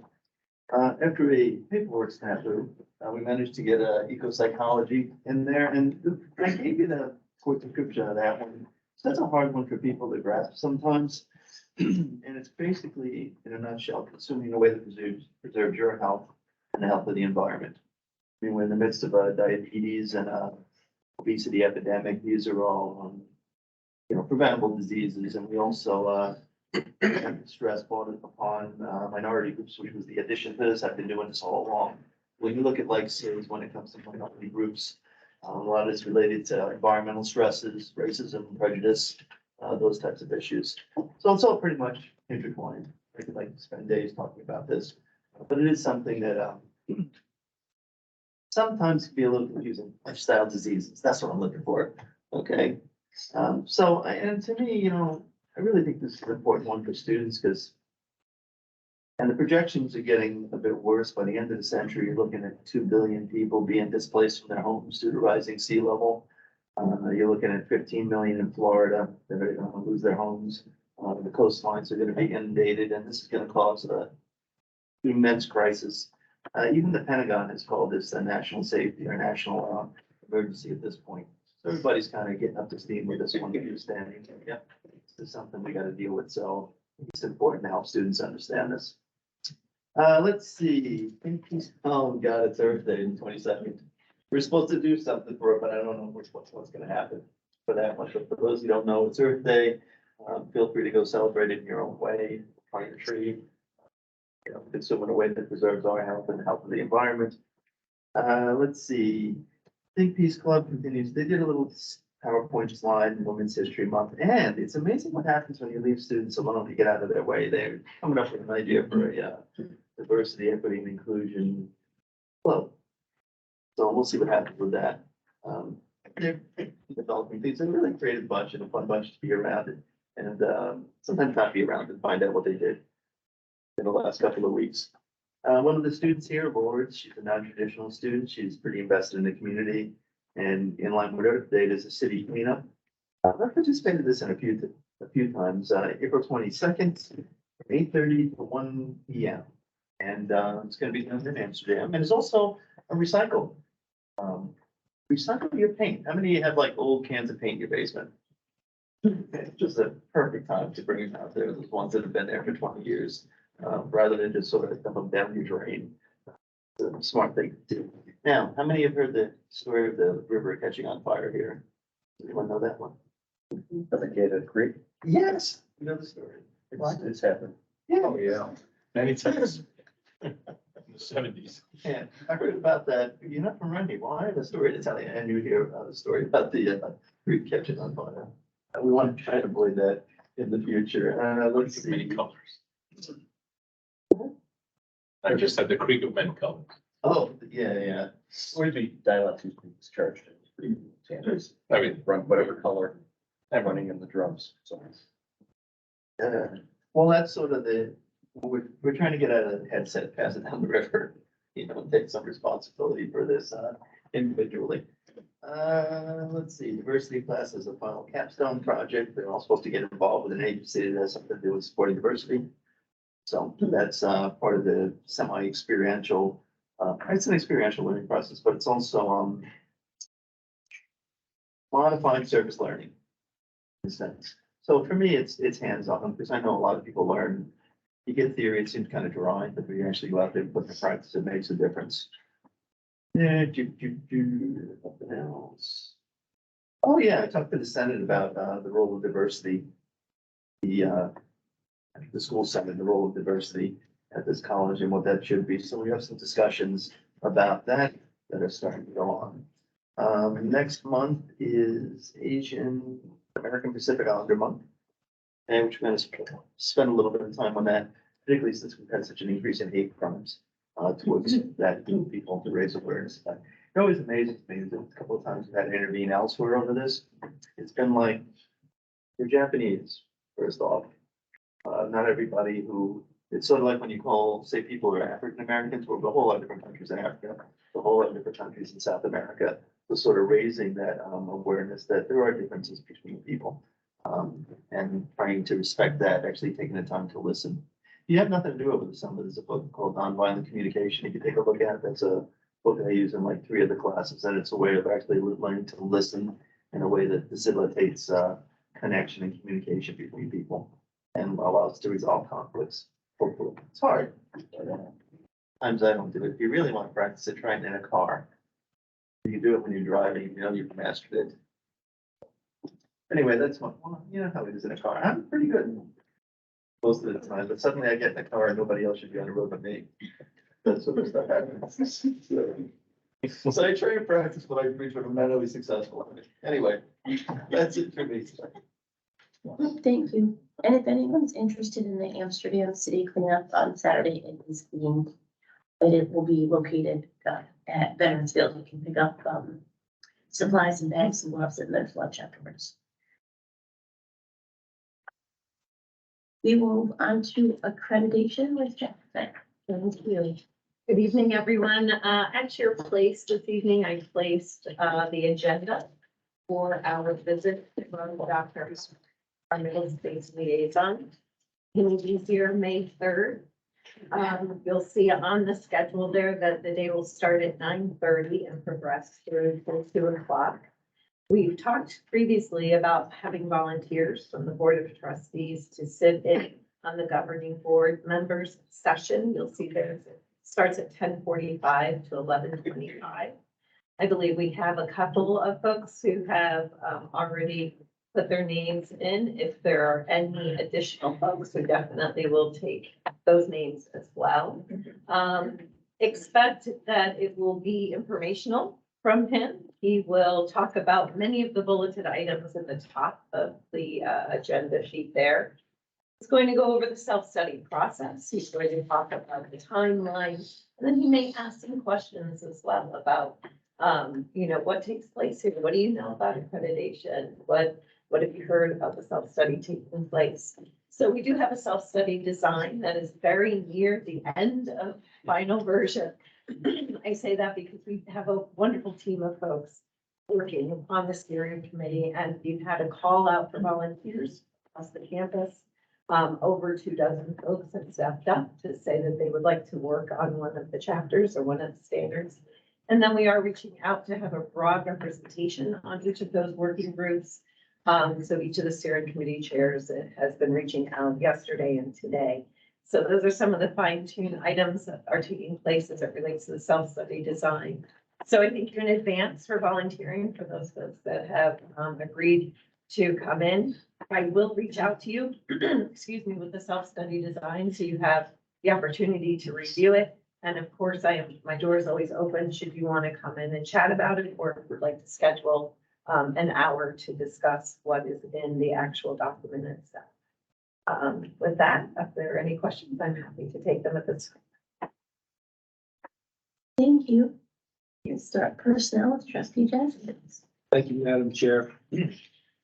After a paperwork snafu, we managed to get eco-psychology in there, and I gave you the quick description of that one. So that's a hard one for people to grasp sometimes. And it's basically, in a nutshell, consuming in a way that preserves your health and the health of the environment. I mean, we're in the midst of diabetes and obesity epidemic. These are all, preventable diseases, and we also stress brought upon minority groups, which was the addition to this. I've been doing this all along. When you look at like SIDS, when it comes to minority groups, a lot is related to environmental stresses, racism, prejudice, those types of issues. So it's all pretty much intertwined. I could like to spend days talking about this, but it is something that sometimes can be a little confusing. Lifestyle diseases, that's what I'm looking for. Okay. And to me, I really think this is an important one for students because, and the projections are getting a bit worse. By the end of the century, you're looking at 2 billion people being displaced from their homes due to rising sea level. You're looking at 15 million in Florida that are going to lose their homes. The coastlines are going to be inundated, and this is going to cause an immense crisis. Even the Pentagon has called this a national safety or national emergency at this point. So everybody's kind of getting up to speed with this one, understanding, yeah, this is something we got to deal with. So it's important to help students understand this. Let's see. Oh God, it's Earth Day, the 22nd. We're supposed to do something for it, but I don't know what's going to happen for that one. But for those who don't know, it's Earth Day. Feel free to go celebrate it in your own way. Plant a tree. Consume in a way that preserves our health and the health of the environment. Let's see. Think Peace Club continues. They did a little PowerPoint slide in Women's History Month, and it's amazing what happens when you leave students alone to get out of their way. They're coming up with an idea for a diversity, equity, and inclusion club. So we'll see what happens with that. They're developing things. They're a really creative bunch and a fun bunch to be around, and sometimes not be around and find out what they did in the last couple of weeks. One of the students here, Lord, she's a non-traditional student. She's pretty invested in the community, and in line with Earth Day, there's a city cleanup. I've participated in this in a few times. April 22nd, from 8:30 to 1 p.m. And it's going to be done in Amsterdam. And it's also a recycle. Recycle your paint. How many of you have like old cans of paint in your basement? It's just a perfect time to bring them out there. Those ones that have been there for 20 years. Rather than just sort of dump them down your drain. It's a smart thing to do. Now, how many have heard the story of the river catching on fire here? Does anyone know that one? Alligator Creek. Yes, you know the story. It's happened. Yeah. Oh, yeah. Many times. In the 70s. Yeah, I heard about that. You're not from Randy. Well, I have a story to tell you. And you hear about the story about the creek catching on fire. We want to try to avoid that in the future. Let's see. Many colors. I just had the creek of many colors. Oh, yeah. Or the dialectic is charged. I mean, Run whatever color I'm running in the drums. So Well, that's sort of we're trying to get out of the headset, pass it down the river, and take some responsibility for this individually. Let's see, diversity class is a final capstone project. They're all supposed to get involved with an agency that has something to do with supporting diversity. So that's part of the semi-experiential, it's an experiential learning process, but it's also modifying service learning. In a sense. So for me, it's hands-on, because I know a lot of people learn, you get theory, it seems kind of dry, but when you actually go out there and put it in practice, it makes a difference. Yeah, something else. Oh, yeah, I talked to the Senate about the role of diversity. The school senate, the role of diversity at this college and what that should be. So we have some discussions about that are starting to go on. Next month is Asian American Pacific Islander Month. And we're going to spend a little bit of time on that, particularly since we've had such an increase in hate crimes towards that group of people to raise awareness. It always amazes me that a couple of times we've had to intervene elsewhere over this. It's been like, you're Japanese, first off. Not everybody who, it's sort of like when you call, say, people who are African Americans, or a whole lot of different countries in Africa, a whole lot of different countries in South America, so sort of raising that awareness that there are differences between people. And trying to respect that, actually taking the time to listen. You have nothing to do with some of this, a book called Nonviolent Communication. You can take a look at it. That's a book I use in like 3 of the classes, and it's a way of actually learning to listen in a way that facilitates connection and communication between people and allows to resolve conflicts. Hopefully, it's hard. Times I don't do it. If you really want to practice it, try it in a car. You can do it when you're driving. You know you've mastered it. Anyway, that's one. Well, you know how it is in a car. I'm pretty good most of the time, but suddenly I get in a car and nobody else should be on the road but me. That sort of stuff happens. So I try and practice what I preach, but I'm not always successful at it. Anyway, that's it for me. Thank you. And if anyone's interested in the Amsterdam City cleanup on Saturday, it is being, but it will be located at Veterans Field. You can pick up supplies and bags and gloves and there's lunch afterwards. We will move on to accreditation with Jeff. Thank you. Good evening, everyone. At your place this evening, I placed the agenda for our visit from Dr. our middle space liaison. He will be here May 3rd. You'll see on the schedule there that the day will start at 9:30 and progress through till 2 o'clock. We've talked previously about having volunteers from the Board of Trustees to sit in on the governing board members session. You'll see there it starts at 10:45 to 11:25. I believe we have a couple of folks who have already put their names in. If there are any additional folks, we definitely will take those names as well. Expect that it will be informational from him. He will talk about many of the bulleted items at the top of the agenda sheet there. He's going to go over the self-study process. He's going to talk about the timeline, and then he may ask some questions as well about, what takes place here? What do you know about accreditation? What have you heard about the self-study taking place? So we do have a self-study design that is very near the end of final version. I say that because we have a wonderful team of folks working on the steering committee, and we've had a call out for volunteers across the campus. Over 24 folks have stepped up to say that they would like to work on one of the chapters or one of the standards. And then we are reaching out to have a broad representation on each of those working groups. So each of the steering committee chairs has been reaching out yesterday and today. So those are some of the fine-tuned items that are taking place as it relates to the self-study design. So I think you're in advance for volunteering for those folks that have agreed to come in. I will reach out to you, excuse me, with the self-study design, so you have the opportunity to review it. And of course, my door is always open should you want to come in and chat about it, or would like to schedule an hour to discuss what is in the actual document itself. With that, if there are any questions, I'm happy to take them at this time. Thank you. You start personnel with Trustee Jackson. Thank you, Madam Chair.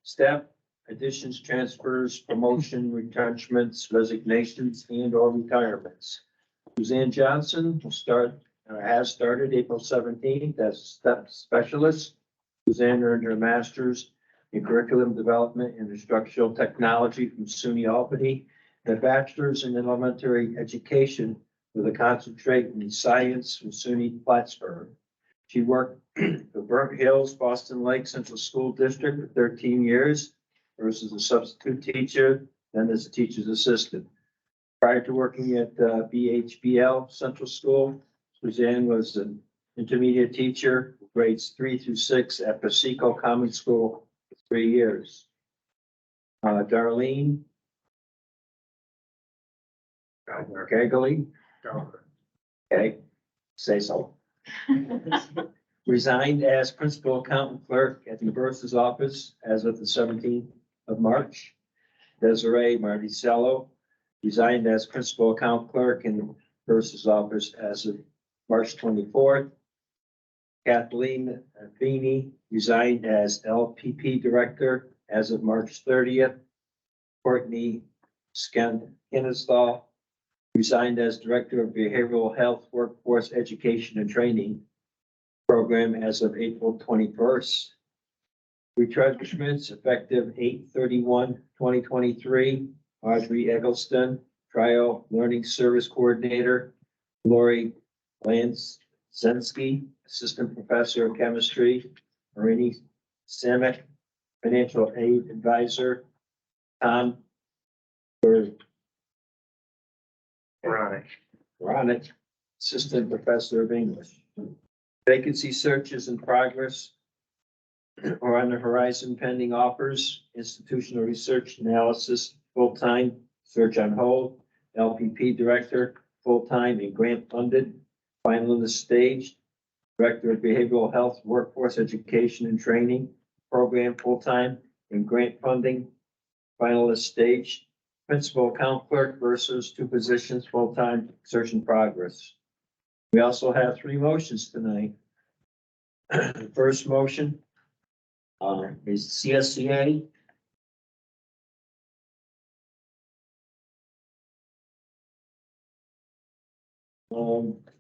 Staff additions, transfers, promotion, retrenchments, resignations, and or retirements. Suzanne Johnson will has started April 17th as a step specialist. Suzanne earned her master's in curriculum development and instructional technology from SUNY Albany, and a bachelor's in elementary education with a concentrate in science from SUNY Plattsburgh. She worked for Burnt Hills, Boston Lake Central School District for 13 years, first as a substitute teacher, then as a teacher's assistant. Prior to working at BHBL Central School, Suzanne was an intermediate teacher, grades 3 through 6 at Paseco Common School for 3 years. Darlene Gagley, okay, say so. Resigned as principal accountant clerk at the bursar's office as of the 17th of March. Desiree Marticello resigned as principal account clerk in the bursar's office as of March 24th. Kathleen Feeney resigned as LPP director as of March 30th. Courtney Skennisthal resigned as director of behavioral health, workforce education and training program as of April 21st. Retrenchments effective 8/31/2023. Audrey Eggleston, trial learning service coordinator. Lori Lansensky, assistant professor of chemistry. Marini Samick, financial aid advisor. Tom Veronic, assistant professor of English. Vacancy searches in progress or on the horizon pending offers. Institutional research analysis, full-time, search on hold. LPP director, full-time and grant funded. Finalist stage. Director of behavioral health, workforce education and training program, full-time and grant funding. Finalist stage. Principal account clerk versus 2 positions, full-time, search in progress. We also have 3 motions tonight. The first motion is CSCA.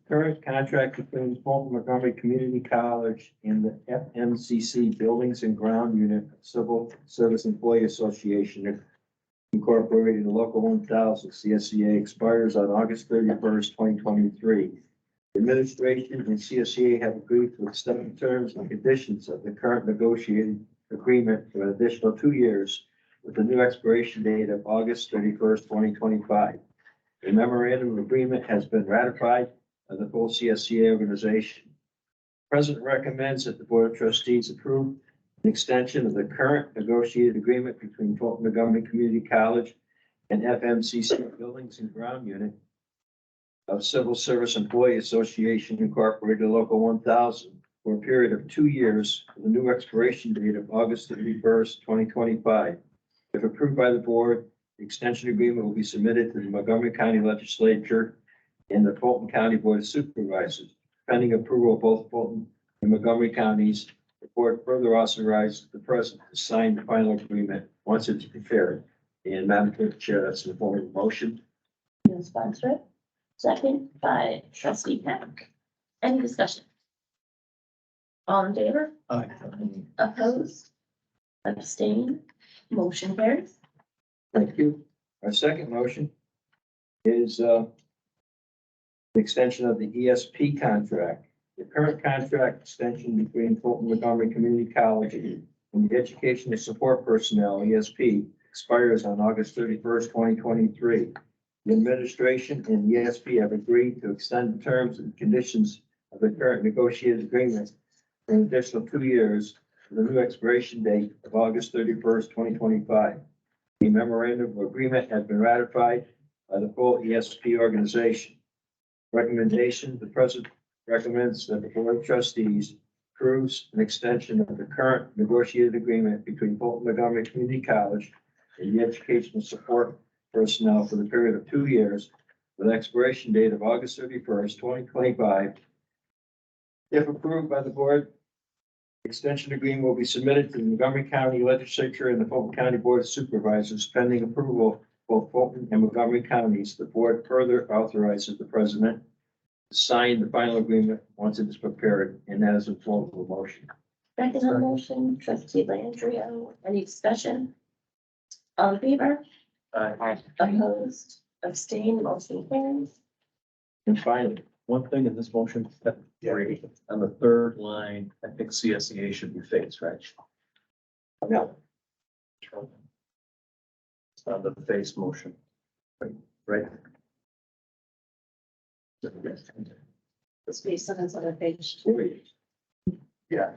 Current contract between Fulton-Montgomery Community College and the FMCC Buildings and Ground Unit of Civil Service Employee Association Incorporated, Local 1000 CSCA expires on August 31st, 2023. The administration and CSCA have agreed to extend the terms and conditions of the current negotiated agreement for an additional 2 years with a new expiration date of August 31st, 2025. A memorandum of agreement has been ratified by the full CSCA organization. The President recommends that the Board of Trustees approve an extension of the current negotiated agreement between Fulton-Montgomery Community College and FMCC Buildings and Ground Unit of Civil Service Employee Association Incorporated, Local 1000, for a period of 2 years with a new expiration date of August 31st, 2025. If approved by the board, the extension agreement will be submitted to the Montgomery County Legislature and the Fulton County Board of Supervisors. Pending approval of both Fulton and Montgomery counties, the board further authorizes the president to sign the final agreement once it's prepared. And Madam Chair, that's the form of the motion. You'll sponsor it. Second by trustee Peck. Any discussion? All in favor? Aye. Opposed? Abstain? Motion carries. Thank you. Our second motion is the extension of the ESP contract. The current contract extension between Fulton Montgomery Community College and the Educational Support Personnel, ESP, expires on August 31st, 2023. The administration and the ESP have agreed to extend the terms and conditions of the current negotiated agreement for an additional 2 years with a new expiration date of August 31st, 2025. The memorandum of agreement has been ratified by the full ESP organization. Recommendation, the president recommends that the Board of Trustees approves an extension of the current negotiated agreement between Fulton Montgomery Community College and the Educational Support Personnel for the period of 2 years with an expiration date of August 31st, 2025. If approved by the board, the extension agreement will be submitted to the Montgomery County Legislature and the Fulton County Board of Supervisors pending approval of both Fulton and Montgomery counties. The board further authorizes the president to sign the final agreement once it is prepared, and that is a form of a motion. Second on motion, trustee Landrio, any discussion? All in favor? Opposed, abstained, motion carries. And finally, one thing in this motion, three, on the third line, I think CSEA should be phased, right? No. It's on the phase motion. Right? It's based on this other page. Yeah,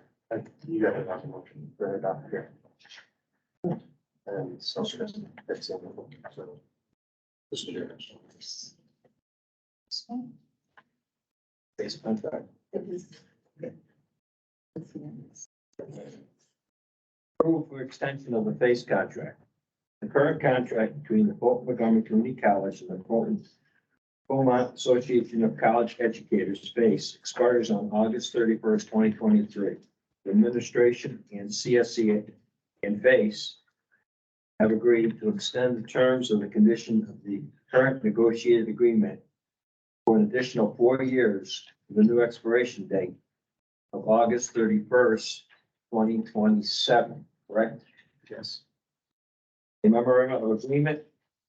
you got it on the motion, right up here. And so that's in the so. This is yours. Base contract. Approval for extension of the phase contract. The current contract between the Fulton-Montgomery Community College and the Fulton-Montgomery Association of College Educators, FACE, expires on August 31st, 2023. The administration and CSE and FACE have agreed to extend the terms of the condition of the current negotiated agreement for an additional 4 years, with a new expiration date of August 31st, 2027, correct? Yes. A memorandum of agreement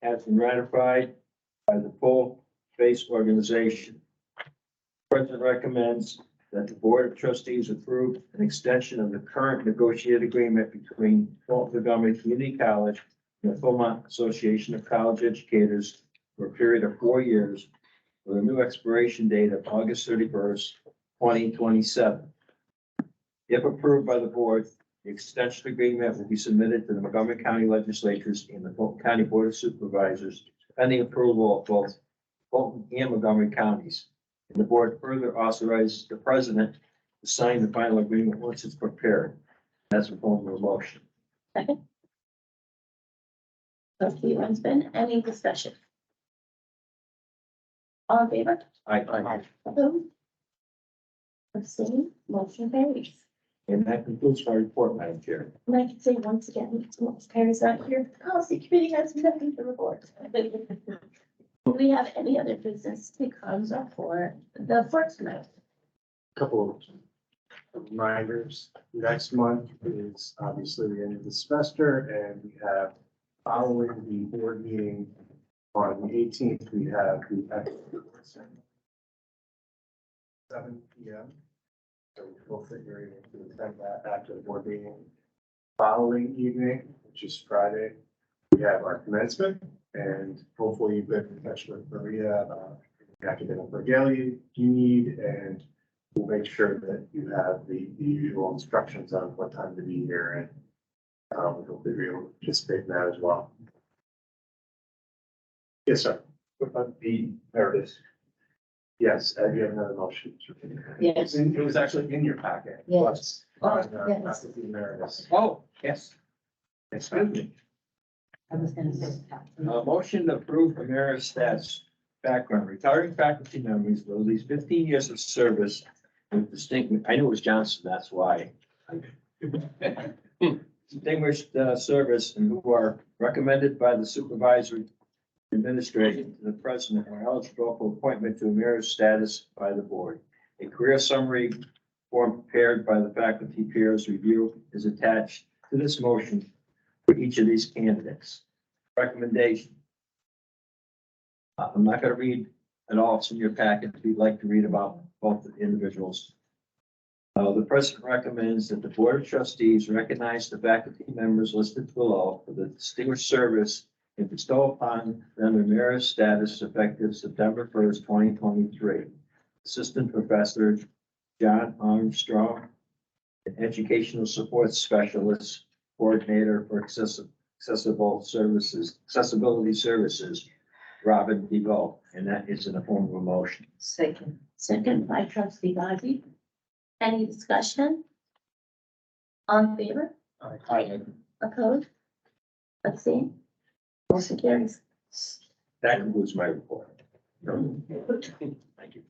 has been ratified by the full FACE organization. The President recommends that the Board of Trustees approve an extension of the current negotiated agreement between Fulton-Montgomery Community College and the Fulton Association of College Educators for a period of 4 years, with a new expiration date of August 31st, 2027. If approved by the board, the extension agreement will be submitted to the Montgomery County Legislatures and the Fulton County Board of Supervisors, pending approval of both Fulton and Montgomery counties. And the board further authorizes the president to sign the final agreement once it's prepared. That's a form of a motion. Second. Trustee Runciman, any discussion? All in favor? Aye. Opposed? Abstained, motion carries. And that concludes my report, Madam Chair. And I can say once again, once Perry's not here, the policy committee has nothing to report. Do we have any other business to come before the first night? Couple of reminders. Next month is obviously the end of the semester, and we have following the board meeting on the 18th, we have the 7 p.m. So we'll figure it to attend that after the board meeting. Following evening, which is Friday, we have our commencement, and hopefully you've been in touch with Maria about the academic regalia you need, and we'll make sure that you have the usual instructions on what time to be here, and hopefully you're able to participate in that as well. Yes, sir. The, there it is. Yes, you have another motion. Yes. It was actually in your packet. Yes. But, Yes. that's the emeritus. Oh, yes. Excuse me. I was gonna say. Motion to approve emeritus stats background. Retiring faculty members with at least 15 years of service with distinct, I knew it was Johnson, that's why. Distinguished service and who are recommended by the supervisory administration to the president are eligible for appointment to emeritus status by the board. A career summary form prepared by the faculty peers review is attached to this motion for each of these candidates. Recommendation. I'm not going to read it all. It's in your packet if you'd like to read about both the individuals. The president recommends that the board of trustees recognize the faculty members listed below for the distinguished service and bestow upon them emeritus status effective September 1st, 2023. Assistant Professor John Armstrong, an educational support specialist, coordinator for accessibility services, Robin DeVoe, and that is in the form of a motion. Second. Second by trustee Gazi. Any discussion? On favor? Aye. Opposed? Abstained? Motion carries. That concludes my report. Thank you.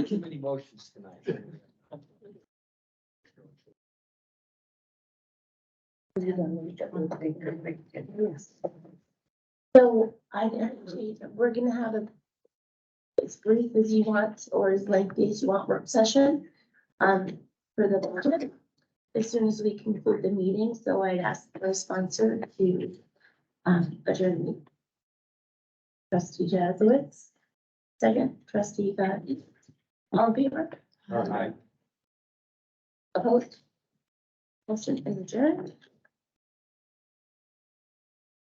Too many motions tonight. Yes. So we're gonna have as brief as you want or as lengthy as you want work session. for the budget as soon as we conclude the meeting, so I'd ask the sponsor to, adjourn. the meeting. Trustee Jazzowitz, second, trustee Gatti, all in favor? Aye. Opposed? Motion is adjourned.